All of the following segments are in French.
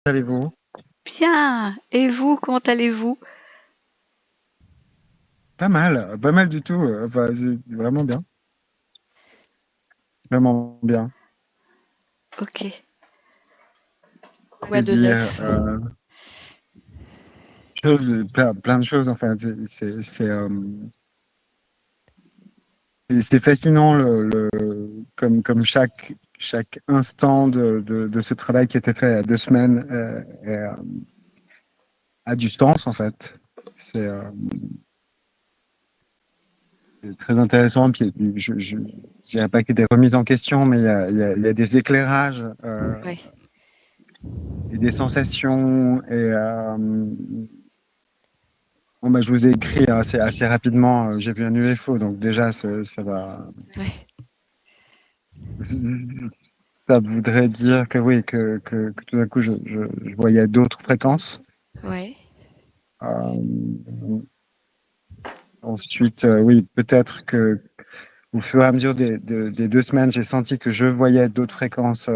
allez-vous? Bien. Et vous, comment allez-vous? Pas mal du tout. Enfin, c'est vraiment bien, vraiment bien. Ok. Je Quoi veux de dire, neuf? plein de choses. Enfin, c'est fascinant comme chaque instant de ce travail qui a été fait il y a 2 semaines a du sens en fait. C'est c'est très intéressant. Puis je dirais pas qu'il y a des remises en question, mais il y a des éclairages. Ouais, Et des sensations. Bon, bah, je vous ai écrit assez rapidement. J'ai vu un UFO, donc déjà, ça va. ouais, Ça voudrait dire que oui, que tout d'un coup, je voyais d'autres fréquences. ouais. Euh, Ensuite, oui, peut-être que au fur et à mesure des 2 semaines, j'ai senti que je voyais d'autres fréquences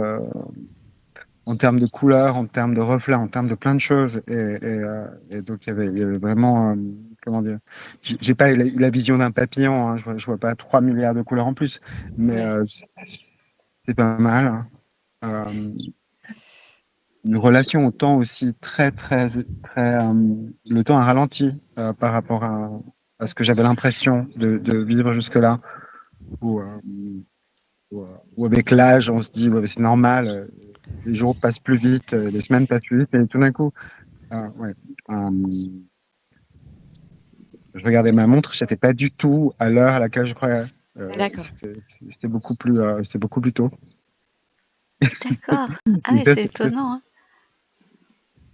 en termes de couleurs, en termes de reflets, en termes de plein de choses. Et donc, il y avait vraiment, comment dire, j'ai pas eu la vision d'un papillon, hein, je vois pas 3 milliards de couleurs en plus, mais Ouais. c'est pas mal, hein. Euh, une relation au temps aussi très, le temps a ralenti par rapport à ce que j'avais l'impression de vivre jusque-là, où, où avec l'âge, on se dit, ouais, c'est normal, les jours passent plus vite, les semaines passent plus vite, et tout d'un coup, ouais, euh, je regardais ma montre, j'étais pas du tout à l'heure à laquelle je croyais. D'accord. C'était beaucoup plus tôt. D'accord. Ah Et ouais, ça, c'est étonnant, hein.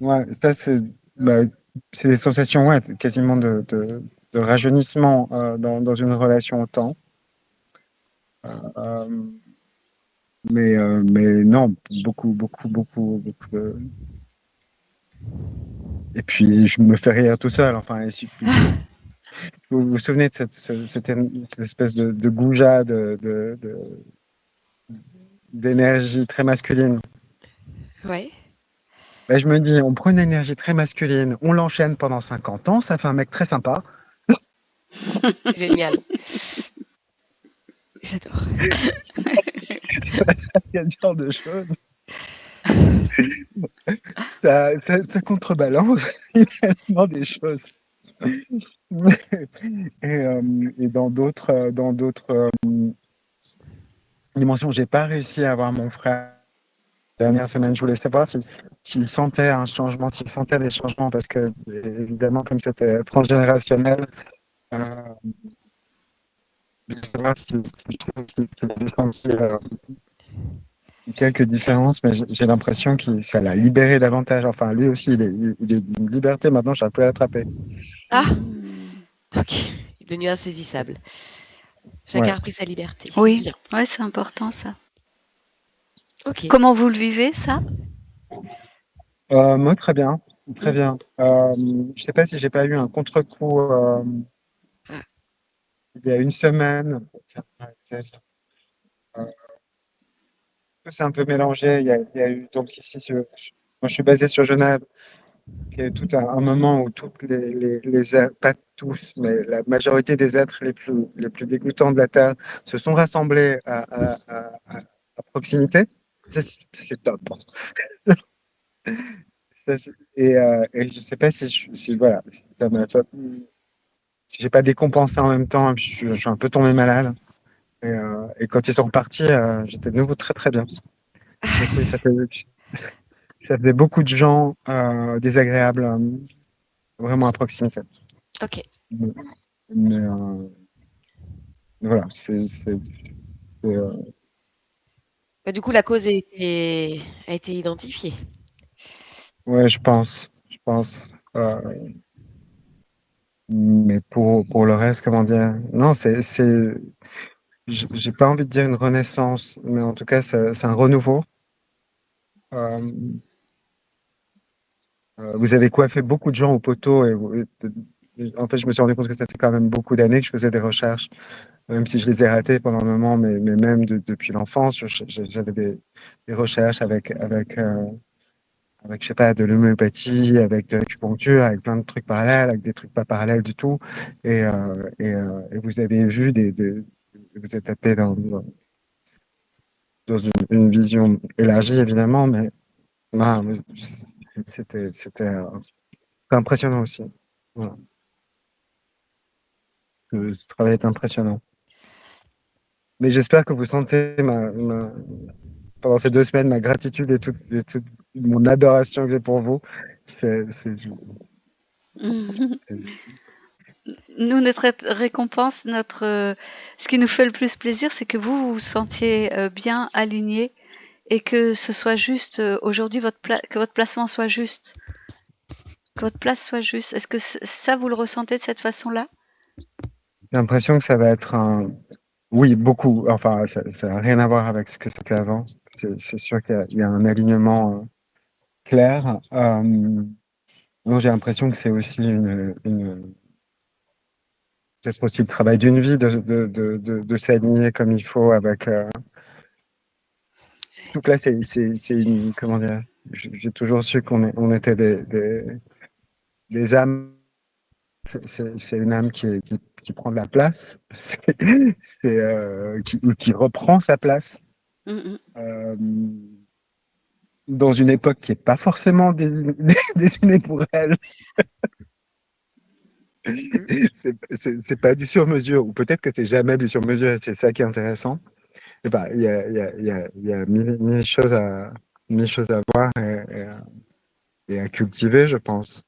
ouais, ça bah, c'est des sensations, ouais, quasiment de rajeunissement dans une relation au temps. Euh, mais non, beaucoup et puis, je me fais rire tout seul. Enfin, vous vous souvenez de cette espèce de goujat d'énergie très masculine. Ouais. Ben, je me dis, on prend une énergie très masculine, on l'enchaîne pendant 50 ans, ça fait un mec très sympa. Génial. J'adore. Il y a ce genre de choses. Ça contrebalance finalement des choses. Et dans d'autres dimensions, j'ai pas réussi à avoir mon frère. Dernière semaine, je voulais savoir s'il sentait un changement, s'il sentait des changements, parce que, évidemment, comme c'était transgénérationnel, euh, je voulais savoir s'il avait senti quelques différences, mais j'ai l'impression que ça l'a libéré davantage. Enfin, lui aussi, il est d'une liberté maintenant, je peux l'attraper. Ah, Hmm. ok. Il est devenu insaisissable. Chacun Ouais. a repris sa liberté. Oui, Bien. ouais, c'est important ça. Ok. Comment vous le vivez, ça? Moi, très bien. Très Hmm. bien. Je sais pas si j'ai pas eu un contre-coup Ah, il y a une semaine. Euh, c'est un peu mélangé. Il y a eu, donc ici, moi je suis basé sur Genève. Il y a eu tout un moment où toutes pas tous, mais la majorité des êtres les plus dégoûtants de la Terre se sont rassemblés à proximité. C'est top. Et je sais pas si voilà, ça m'a pas- si j'ai pas décompensé en même temps, je suis un peu tombé malade. Et quand ils sont repartis, j'étais de nouveau très très bien. Donc oui, ça faisait beaucoup de gens désagréables, vraiment à proximité. ok. Mais, mais voilà, Bah, du coup, la cause a été identifiée. ouais, je pense. Mais pour le reste, comment dire? Non, j'ai pas envie de dire une renaissance, mais en tout cas, c'est un renouveau. Euh, vous avez coiffé beaucoup de gens au poteau en fait, je me suis rendu compte que ça fait quand même beaucoup d'années que je faisais des recherches, même si je les ai ratées pendant un moment, mais même depuis l'enfance, j'avais des recherches avec avec, je sais pas, de l'homéopathie, avec de l'acupuncture, avec plein de trucs parallèles, avec des trucs pas parallèles du tout. Et vous avez vu vous êtes tapé dans une vision élargie, évidemment, mais bah, c'était impressionnant aussi. Voilà. Ce travail est impressionnant. Mais j'espère que vous sentez pendant ces 2 semaines ma gratitude et toute mon adoration que j'ai pour vous. C'est Nous, notre récompense, ce qui nous fait le plus plaisir, c'est que vous vous sentiez bien aligné et que ce soit juste aujourd'hui, que votre placement soit juste, que votre place soit juste. Est-ce que ça, vous le ressentez de cette façon-là? J'ai l'impression que ça va être un. Oui, beaucoup. Enfin, ça n'a rien à voir avec ce que c'était avant. C'est sûr qu'il y a un alignement clair. Non, j'ai l'impression que c'est aussi peut-être aussi le travail d'une vie de s'aligner comme il faut avec. Donc là, c'est une. Comment dire? J'ai toujours su on était des âmes. C'est une âme qui prend de la place, qui reprend sa place. Mmh. Euh, dans une époque qui n'est pas forcément désignée pour elle. C'est pas du sur-mesure, ou peut-être que c'est jamais du sur-mesure, et c'est ça qui est intéressant. Et bah, il y a mille choses à voir et à cultiver, je pense.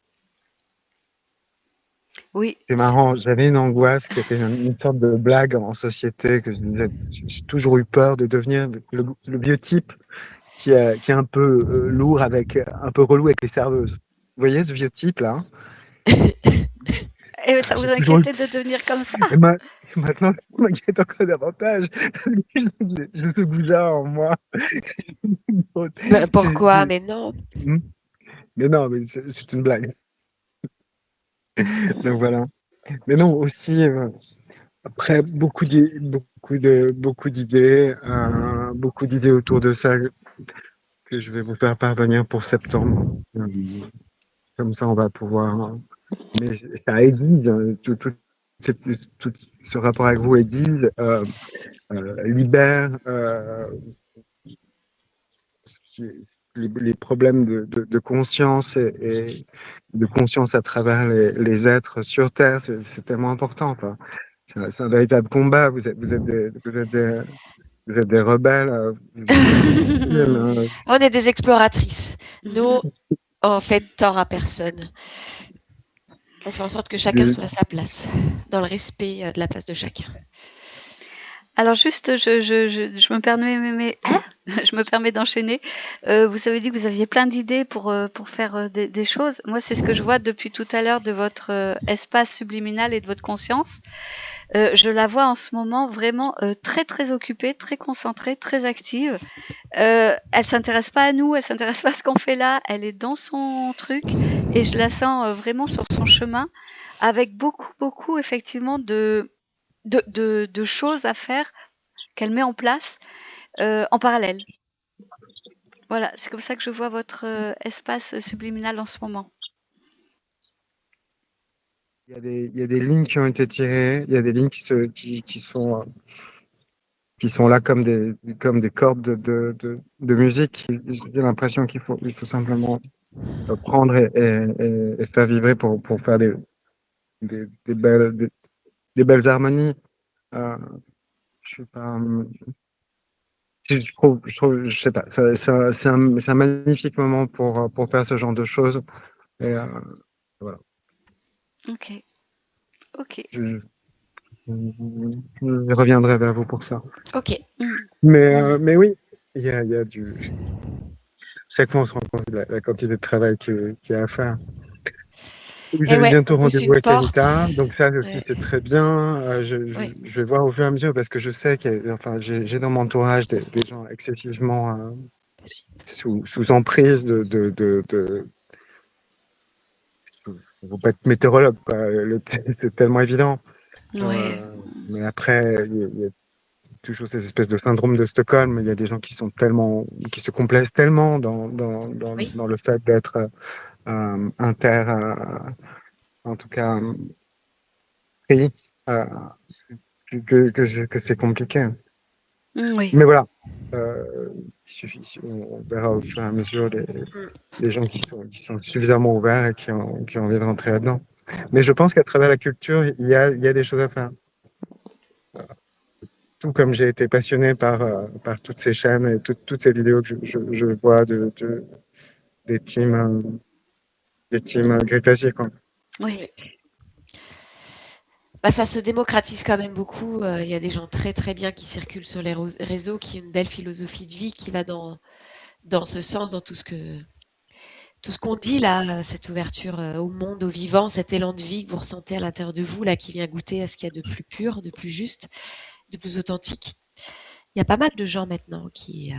Oui. C'est marrant, j'avais une angoisse qui était une sorte de blague en société, que je disais, j'ai toujours eu peur de devenir le biotype qui est un peu lourd, un peu relou avec les serveuses. Vous voyez ce vieux type là? Et ça vous J'ai toujours eu. inquiétait de devenir comme ça? Et maintenant, ça m'inquiète encore davantage. J'ai ce goût-là en moi. Ben, pourquoi? C'est- Mais non. Mais non, mais c'est une blague. Donc voilà. Mais non, aussi, après, beaucoup d'idées autour de ça que je vais vous faire parvenir pour septembre. Comme ça, on va pouvoir. Mais ça aiguise, cette- tout ce rapport avec vous aiguise, libère les problèmes de conscience et de conscience à travers les êtres sur Terre. C'est tellement important. Enfin, c'est un véritable combat. Vous êtes des rebelles. On est des exploratrices. Nous, on fait tort à personne. On fait en sorte que chacun Des- soit à sa place, dans le respect de la place de chacun. Alors juste, je me permets, je me permets d'enchaîner. Vous avez dit que vous aviez plein d'idées pour faire des choses. Moi, c'est ce que je vois depuis tout à l'heure de votre espace subliminal et de votre conscience. Je la vois en ce moment vraiment très très occupée, très concentrée, très active. Elle s'intéresse pas à nous, elle s'intéresse pas à ce qu'on fait là. Elle est dans son truc et je la sens vraiment sur son chemin avec beaucoup effectivement de choses à faire qu'elle met en place en parallèle. Voilà, c'est comme ça que je vois votre espace subliminal en ce moment. il y a des lignes qui ont été tirées, il y a des lignes qui sont là comme des cordes de musique. J'ai l'impression il faut simplement prendre et faire vibrer pour faire des belles harmonies. Euh, je suis pas. Je sais pas, c'est un magnifique moment pour faire ce genre de choses. Et voilà. Ok, ok. Je reviendrai vers vous pour ça. Ok. Mais oui, il y a du. Chaque fois, on se rend compte de la quantité de travail qu'il y a à faire. Vous Et avez ouais, bientôt on vous rendez-vous avec supporte. Anita, donc ça aussi Ouais. c'est très bien. Ouais. Je vais voir au fur et à mesure parce que je sais enfin, j'ai dans mon entourage des gens excessivement sous emprise faut pas être météorologue, quoi. C'est tellement évident. Ouais. Mais après, toujours ces espèces de syndrome de Stockholm. Il y a des gens qui qui se complaisent tellement Oui, dans le fait d'être inter, en tout cas, pris, euh, que c'est compliqué. Oui. Mais voilà, on verra au fur et à mesure mm, les gens qui sont suffisamment ouverts et qui ont envie de rentrer là-dedans. Mais je pense qu'à travers la culture, il y a des choses à faire. Tout comme j'ai été passionné par toutes ces chaînes et toutes ces vidéos que je vois des teams, Great Classic, quoi. Oui. oui. Bah, ça se démocratise quand même beaucoup. Il y a des gens très très bien qui circulent sur les réseaux, qui ont une belle philosophie de vie, qui va dans ce sens, dans tout ce qu'on dit là, cette ouverture au monde, au vivant, cet élan de vie que vous ressentez à l'intérieur de vous, là, qui vient goûter à ce qu'il y a de plus pur, de plus juste, de plus authentique. Il y a pas mal de gens maintenant qui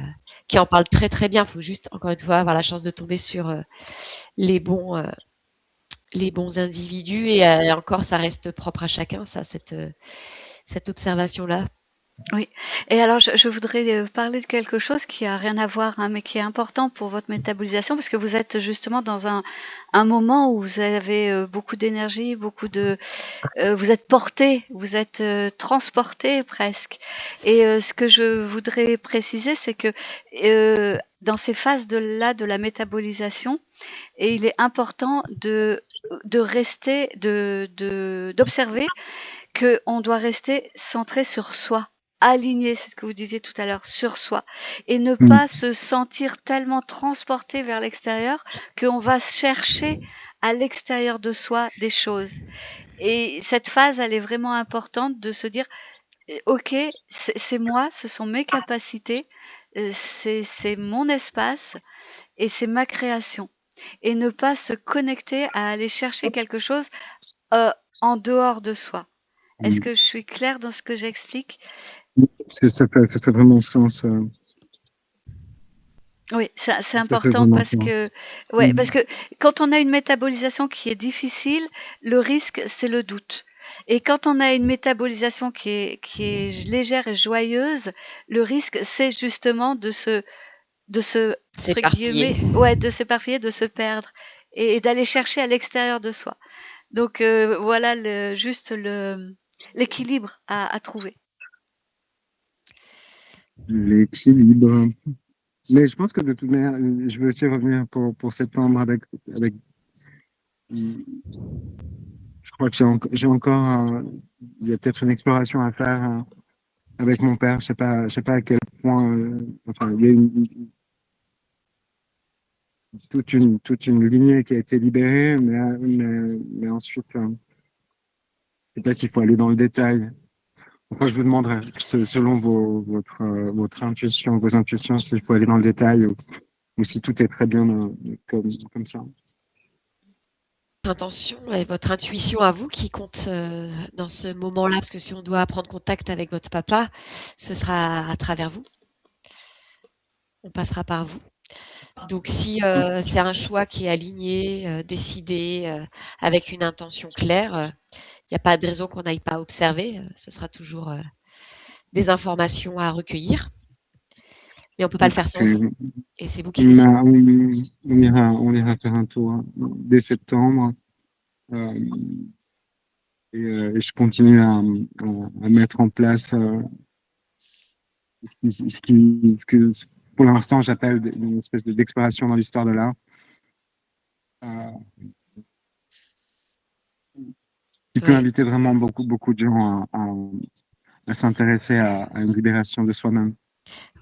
en parlent très très bien. Il faut juste, encore une fois, avoir la chance de tomber sur les bons, euh, les bons individus et encore, ça reste propre à chacun, ça, cette observation-là. Oui. Et alors, je voudrais parler de quelque chose qui a rien à voir, hein, mais qui est important pour votre métabolisation, parce que vous êtes justement dans un moment où vous avez beaucoup d'énergie, vous êtes porté, vous êtes transporté presque. Et ce que je voudrais préciser, c'est que dans ces phases de la métabolisation, et il est important de rester, d'observer qu'on doit rester centré sur soi, aligné, c'est ce que vous disiez tout à l'heure, sur soi, et ne Mm. pas se sentir tellement transporté vers l'extérieur qu'on va chercher à l'extérieur de soi des choses. Et cette phase, elle est vraiment importante de se dire, ok, c'est moi, ce sont mes capacités, c'est mon espace et c'est ma création. Et ne pas se connecter à aller chercher quelque chose euh, en dehors de soi. Est-ce Mm. que je suis claire dans ce que j'explique? Ça fait vraiment sens. Oui, c'est Ça fait important vraiment parce sens. que, ouais, Mm. parce que quand on a une métabolisation qui est difficile, le risque, c'est le doute. Et quand on a une métabolisation qui est légère et joyeuse, le risque, c'est justement entre S'éparpiller. guillemets, ouais, de s'éparpiller, de se perdre et d'aller chercher à l'extérieur de soi. Donc voilà l'équilibre à trouver. L'équilibre. Mais je pense que de toute manière, je vais aussi revenir pour septembre avec je crois que j'ai encore, il y a peut-être une exploration à faire avec mon père. Je sais pas à quel point, enfin, il y a toute une lignée qui a été libérée, mais ensuite, je sais pas s'il faut aller dans le détail. Enfin, je vous demanderai, selon votre intuition, vos intuitions, s'il faut aller dans le détail ou si tout est très bien comme ça. Intention et votre intuition à vous qui compte dans ce moment-là, parce que si on doit prendre contact avec votre papa, ce sera à travers vous. On passera par vous. Donc si c'est un choix qui est aligné, décidé, avec une intention claire, il n'y a pas de raison qu'on n'aille pas observer. Ce sera toujours des informations à recueillir, mais on ne peut pas le faire sans vous. Puis, Et c'est vous qui décidez. on ira faire un tour dès septembre. Euh, et je continue à mettre en place ce que pour l'instant j'appelle une espèce d'exploration dans l'histoire de l'art, euh, qui peut Ouais, inviter vraiment beaucoup de gens à s'intéresser à une libération de soi-même.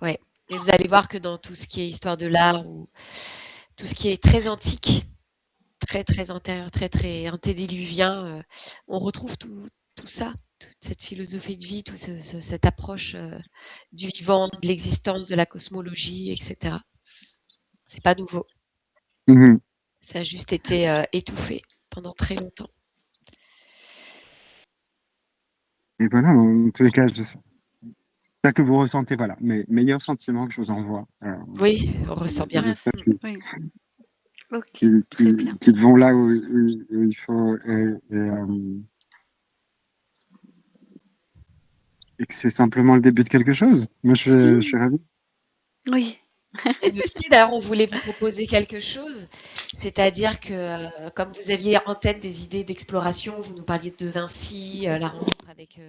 ouais. Et vous allez voir que dans tout ce qui est histoire de l'art ou tout ce qui est très antique, très, très antérieur, très, très antédiluvien, on retrouve tout ça, toute cette philosophie de vie, toute cette approche du vivant, de l'existence, de la cosmologie, etc. C'est pas nouveau. Mhm. Ça a juste été étouffé pendant très longtemps. Et voilà, en tous les cas, je sais pas que vous ressentez, voilà, mes meilleurs sentiments que je vous envoie. Oui, on ressent bien. Merci. Mm. Oui. Ok, très bien. Qui vont là où il faut. et que c'est simplement le début de quelque chose. Moi, je suis ravi. Oui. Et nous aussi, d'ailleurs, on voulait vous proposer quelque chose, c'est-à-dire que comme vous aviez en tête des idées d'exploration, vous nous parliez de Vinci, la rencontre avec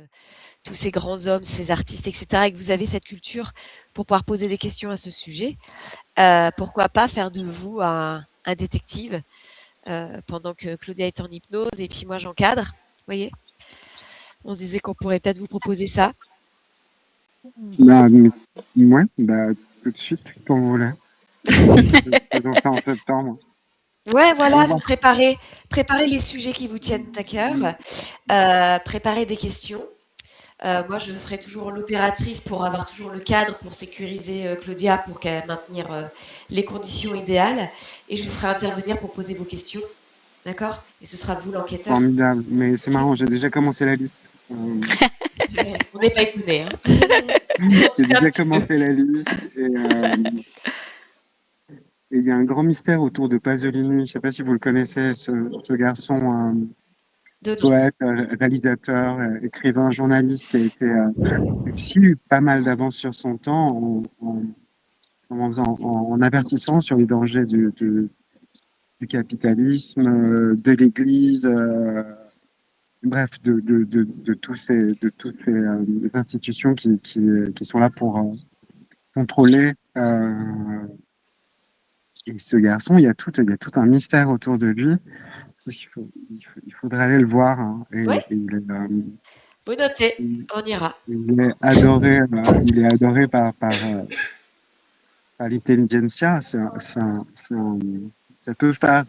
tous ces grands hommes, ces artistes, etc., et que vous avez cette culture pour pouvoir poser des questions à ce sujet, pourquoi pas faire de vous un détective pendant que Claudia est en hypnose et puis moi j'encadre, vous voyez? On se disait qu'on pourrait peut-être vous proposer ça. Bah, ouais, bah, tout de suite, quand vous voulez. Faisons ça en septembre. Ouais, Au voilà, revoir. vous préparez les sujets qui vous tiennent à cœur, préparez des questions. Moi, je ferai toujours l'opératrice pour avoir toujours le cadre, pour sécuriser Claudia, pour qu'elle maintenir les conditions idéales. Et je vous ferai intervenir pour poser vos questions. D'accord? Et ce sera vous l'enquêteur. Formidable. Mais c'est marrant, j'ai déjà commencé la liste. On n'est pas étonnés. Hein. J'ai déjà commencé la liste et il y a un grand mystère autour de Pasolini. Je ne sais pas si vous le connaissez, ce garçon poète, réalisateur, écrivain, journaliste qui a été aussi eu pas mal d'avance sur son temps en avertissant sur les dangers du capitalisme, de l'Église, bref, de toutes ces institutions qui sont là pour contrôler. Et ce garçon, il y a tout un mystère autour de lui. Il faudrait aller le voir. Hein. Ouais, Et vous notez, il- on ira. il est adoré par l'intelligentsia. Ça peut faire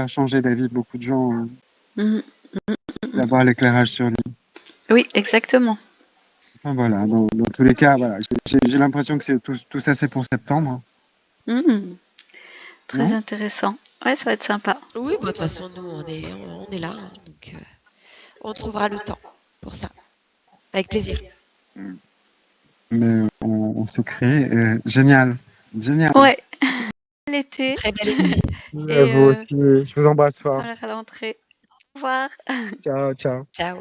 changer d'avis beaucoup de gens, hein, Mhm. d'avoir l'éclairage sur lui. Oui, exactement. Enfin, voilà, dans tous les cas, voilà, j'ai l'impression que tout ça, c'est pour septembre. Mhm. Très Non? intéressant. Ouais, ça va être sympa. Oui, bah, de toute façon, nous, on est là. Hein, donc, on trouvera le temps pour ça. Avec plaisir. Mais on s'est créé. Génial. Génial. Ouais, l'été. Très bel été. Et Vous aussi. Je vous embrasse fort. à la rentrée. Au revoir. Ciao, ciao. Ciao.